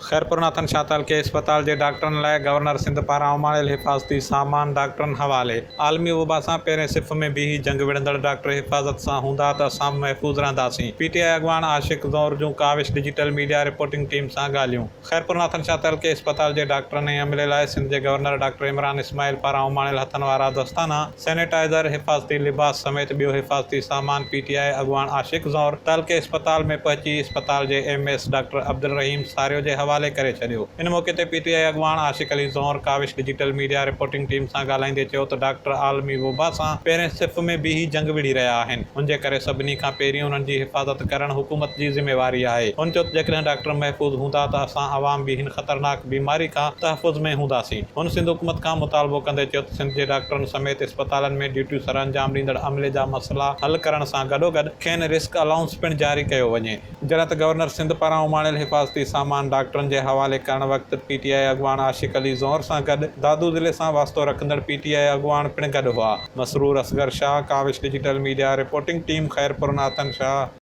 खैरपुर नाथन शाह तालुके अस्पताल जे डॉक्टरनि लाइ गवर्नर सिंध पारां उमाणियल हिफ़ाज़ती सामान डॉक्टरनि हवाले। आलमी वबा सां पहिरें सिफ़ में बीही जंग विढ़ंदड़ डॉक्टर हिफ़ाज़त सां हूंदा त असां बि महफ़ूज़ रहंदासीं। पीटीआई अॻवान आशिक़ ज़ौहर जूं Kaavish digital media reporting team सां ॻाल्हियूं। खैरपुर नाथन शाह तालुके अस्पताल जे डॉक्टरनि ऐं अमले लाइ सिंध जे गवर्नर डॉक्टर इमरान इस्माइल पारां उमाणियल हथनि वारा दस्ताना, सैनिटाइज़र, हिफ़ाज़ती लिबास समेत ॿियो हिफ़ाज़ती सामान पीटीआई अॻवान आशिक़ ज़ौहर तालुके अस्पताल में पहुची अस्पताल जे एमएस डॉक्टर अब्दुल रहीम सारियो जे हवाले करे छॾियो। इन मौक़े ते पीटीआई अॻवान Ashiq Ali Zauhar Kawish digital media reporting team सां ॻाल्हाईंदे चयो त डॉक्टर आलमी वबा सां पहिरें सिफ़ में बीही जंग विढ़ी रहिया आहिनि। उन जे करे सभिनी खां पहिरीं उन्हनि जी हिफ़ाज़त करणु हुकूमत जी ज़िम्मेवारी आहे। हुन चयो त जेकॾहिं डॉक्टर महफ़ूज़ हूंदा त असां अवाम बि हिन ख़तरनाक बीमारी खां तहफ़ुज़ में हूंदासीं। हुन सिंध हुकूमत खां मुतालबो कंदे चयो त सिंध जे डॉक्टरनि समेत अस्पतालनि में ड्यूटियूं सर अंजाम ॾींदड़ अमले जा मसइला हल करण सां गॾोगॾु खेनि रिस्क अलाउंस पिणु जारी कयो वञे। जॾहिं त गवर्नर सिंध पारां उमाणियल हिफ़ाज़ती सामान डॉक्टरनि जे हवाले करण वक़्तु पीटीआई अॻवान आशिक़ अली ज़ौहर सां गॾु दादू ज़िले सां वास्तो रखंदड़ पीटीआई अॻवान पिणु गॾु हुआ। Masroor Asghar Shah, Kawish digital media reporting team, Khairpur Nathan Shah.